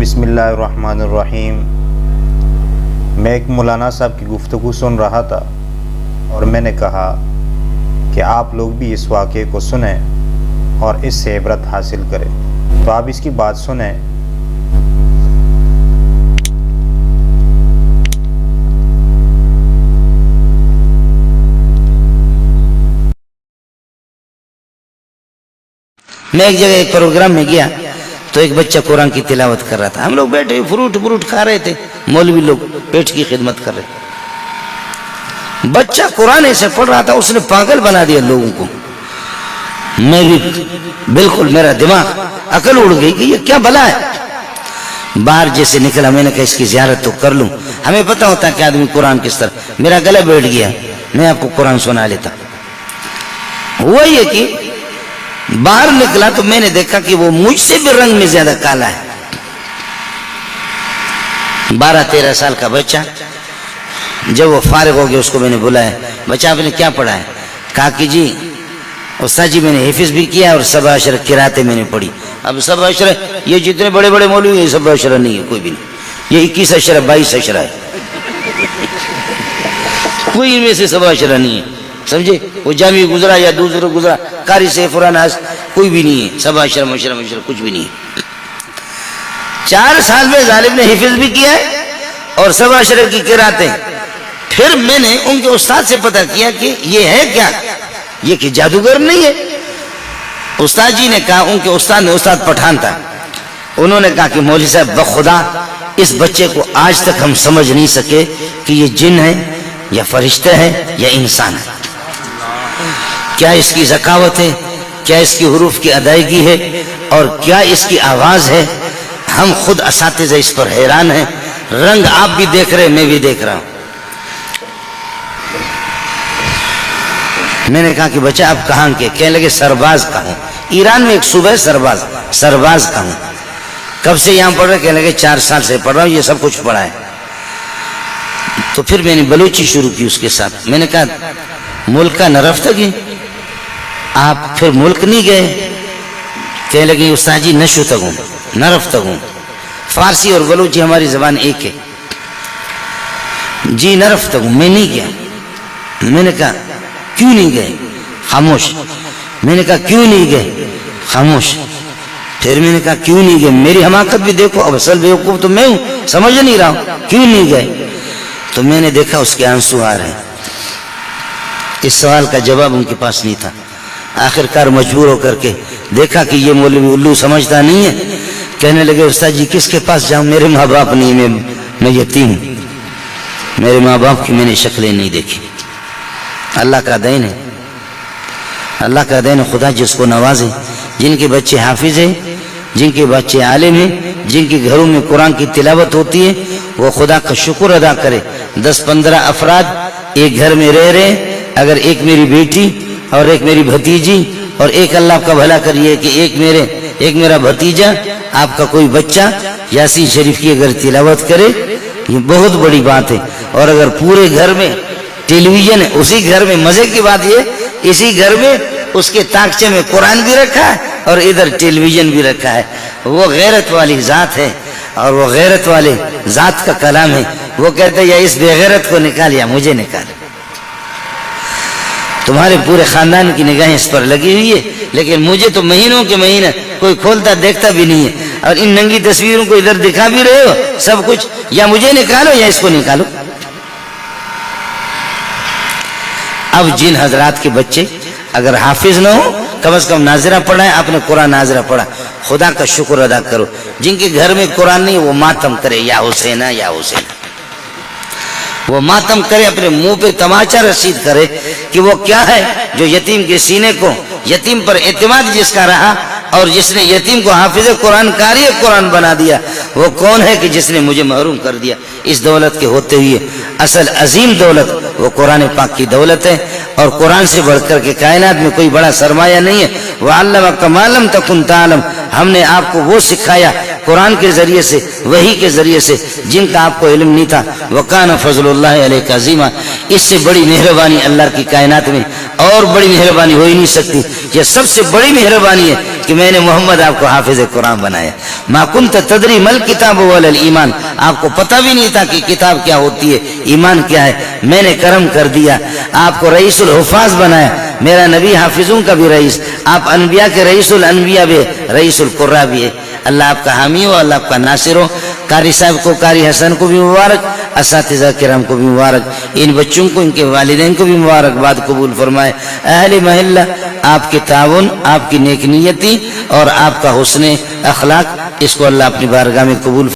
بسم اللہ الرحمن الرحیم۔ میں ایک مولانا صاحب کی گفتگو سن رہا تھا اور میں نے کہا کہ آپ لوگ بھی اس واقعے کو سنیں اور اس سے عبرت حاصل کریں، تو آپ اس کی بات سنیں۔ میں ایک جگہ ایک پروگرام میں گیا تو ایک بچہ قرآن کی تلاوت کر رہا تھا، ہم لوگ بیٹھے فروٹ کھا رہے تھے، مولوی لوگ پیٹ کی خدمت کر رہے تھے۔ بچہ قرآن ایسے پڑھ رہا تھا، اس نے پاگل بنا دیا لوگوں کو۔ میں بھی بالکل، میرا دماغ عقل اڑ گئی کہ یہ کیا بلا ہے۔ باہر جیسے نکلا میں نے کہا اس کی زیارت تو کر لوں، ہمیں پتہ ہوتا ہے کہ آدمی قرآن کس طرح۔ میرا گلا بیٹھ گیا، میں آپ کو قرآن سنا لیتا۔ ہوا یہ کہ باہر نکلا تو میں نے دیکھا کہ وہ مجھ سے بھی رنگ میں زیادہ کالا ہے۔ 12-13 سال کا بچہ، جب وہ فارغ ہو گیا اس کو میں نے بلایا، بچہ آپ نے کیا پڑھا ہے؟ کہا کہ جی استاد جی میں نے حفظ بھی کیا اور سبع عشر قراتیں میں نے پڑھی۔ اب سبع عشر یہ جتنے بڑے بڑے مولوی ہیں یہ سبع عشر نہیں ہے، کوئی بھی نہیں، یہ 21 عشر 22 عشر ہے، کوئی ان میں سے سبع عشر نہیں ہے، سمجھے؟ وہ جامع گزرا یا دوسرا گزرا، قاری سے فراناس کوئی بھی نہیں ہے، سبع عشر مشرہ کچھ بھی نہیں ہے۔ 4 سال میں ظالم نے حفظ بھی کیا ہے اور سبع عشر کی قراتیں۔ پھر میں نے ان کے استاد سے پتہ کیا کہ یہ ہے کیا، یہ کہ جادوگر نہیں ہے۔ استاد جی نے کہا، ان کے استاد نے، استاد پٹھان تھا، انہوں نے کہا کہ مولوی صاحب بخدا اس بچے کو آج تک ہم سمجھ نہیں سکے کہ یہ جن ہے یا فرشتہ ہے یا انسان ہے، کیا اس کی ذکاوت ہے، کیا اس کی حروف کی ادائیگی ہے اور کیا اس کی آواز ہے۔ ہم خود اساتذہ اس پر حیران ہیں، رنگ آپ بھی دیکھ رہے میں بھی دیکھ رہا ہوں۔ میں نے کہا کہ بچہ آپ کہاں کے؟ کہنے لگے سرباز کا ہوں، ایران میں ایک صوبہ ہے سرباز کا ہوں۔ کب سے یہاں پڑھ رہے؟ کہنے لگے 4 سال سے پڑھ رہا ہوں، یہ سب کچھ پڑھا ہے۔ تو پھر میں نے بلوچی شروع کی اس کے ساتھ۔ میں نے کہا ملک کا نہ رفتہ گئے آپ، پھر ملک نہیں گئے؟ کہنے لگے استاد جی نشو تگوں نہ رفتگوں، فارسی اور بلوچی ہماری زبان ایک ہے۔ جی نہ رفتگوں، میں نہیں گیا۔ میں نے کہا کیوں نہیں گئے؟ خاموش۔ میں نے کہا کیوں نہیں گئے؟ خاموش۔ پھر میں نے کہا کیوں نہیں گئے؟ میری حماقت بھی دیکھو، اب اصل بیوقوف تو میں ہوں، سمجھ نہیں رہا ہوں، کیوں نہیں گئے؟ تو میں نے دیکھا اس کے آنسو آ رہے ہیں، اس سوال کا جواب ان کے پاس نہیں تھا۔ آخر کار مجبور ہو کر کے دیکھا کہ یہ مولوی الو سمجھتا نہیں ہے، کہنے لگے استاد جی کس کے پاس جاؤں؟ میرے ماں باپ نہیں، میں یتیم ہوں، میرے ماں باپ کی میں نے شکلیں نہیں دیکھی۔ اللہ کا دین ہے، اللہ کا دین ہے، خدا جس کو نوازے، جن کے بچے حافظ ہیں، جن کے بچے عالم ہیں، جن کے گھروں میں قرآن کی تلاوت ہوتی ہے، وہ خدا کا شکر ادا کرے۔ 10-15 افراد ایک گھر میں رہ رہے ہیں، اگر ایک میری بیٹی اور ایک میری بھتیجی اور ایک اللہ کا بھلا کریے کہ ایک میرا بھتیجا، آپ کا کوئی بچہ یاسین شریف کی اگر تلاوت کرے، یہ بہت بڑی بات ہے۔ اور اگر پورے گھر میں ٹیلی ویژن ہے، اسی گھر میں مزے کی بات یہ، اسی گھر میں اس کے تاکچے میں قرآن بھی رکھا ہے اور ادھر ٹیلی ویژن بھی رکھا ہے۔ وہ غیرت والی ذات ہے اور وہ غیرت والے ذات کا کلام ہے۔ وہ کہتے ہیں یا اس بے غیرت کو نکال یا مجھے نکال۔ تمہارے پورے خاندان کی نگاہیں اس پر لگی ہوئی ہے، لیکن مجھے تو مہینوں کے مہینے کوئی کھولتا دیکھتا بھی نہیں ہے، اور ان ننگی تصویروں کو ادھر دکھا بھی رہے ہو سب کچھ، یا مجھے نکالو یا اس کو نکالو۔ اب جن حضرات کے بچے اگر حافظ نہ ہو، کم از کم ناظرہ پڑھا ہے، آپ نے قرآن ناظرہ پڑھا، خدا کا شکر ادا کرو۔ جن کے گھر میں قرآن نہیں وہ ماتم کرے، یا حسینہ یا حسینہ، وہ ماتم کرے، اپنے منہ پہ تماچا رسید کرے کہ وہ کیا ہے جو یتیم کے سینے کو، یتیم پر اعتماد جس کا رہا اور جس نے یتیم کو حافظ قرآن قاری قرآن بنا دیا، وہ کون ہے کہ جس نے مجھے محروم کر دیا اس دولت کے ہوتے ہوئے۔ اصل عظیم دولت وہ قرآن پاک کی دولت ہے، اور قرآن سے بڑھ کر کے کائنات میں کوئی بڑا سرمایہ نہیں ہے۔ وَعَلَّمَكَ مَا لَمْ تَكُنْ تَعْلَمْ، ہم نے آپ کو وہ سکھایا قرآن کے ذریعے سے، وحی کے ذریعے سے، جن کا آپ کو علم نہیں تھا. وَكَانَ فَضْلُ اللَّهِ عَلَيْكَ عَظِيمًا. اس سے بڑی مہربانی اللہ کی کائنات میں اور بڑی مہربانی ہو ہی نہیں سکتی. یہ سب سے بڑی مہربانی ہے کہ میں نے محمد آپ کو حافظ قرآن بنایا. مَا كُنْتَ تَدْرِي مَا الْكِتَابُ وَلَا الْإِيمَانُ. آپ کو پتہ بھی نہیں تھا کہ کتاب کیا ہوتی ہے، ایمان کیا ہے. میں نے کرم کر دیا، آپ کو رئیس الحفاظ بنایا. میرا نبی حافظوں کا بھی رئیس، آپ انبیاء کے رئیس الانبیاء بھی، رئیس القراء بھی ہے. اللہ آپ کا حامی ہو، اللہ آپ کا ناصر ہو. قاری صاحب کو، قاری حسن کو بھی مبارک، اساتذہ کرام کو بھی مبارک، ان بچوں کو، ان کے والدین کو بھی مبارکباد قبول فرمائے. اہل محلہ آپ کے تعاون، آپ کی نیک نیتی اور آپ کا حسن اخلاق، اس کو اللہ اپنی بارگاہ میں قبول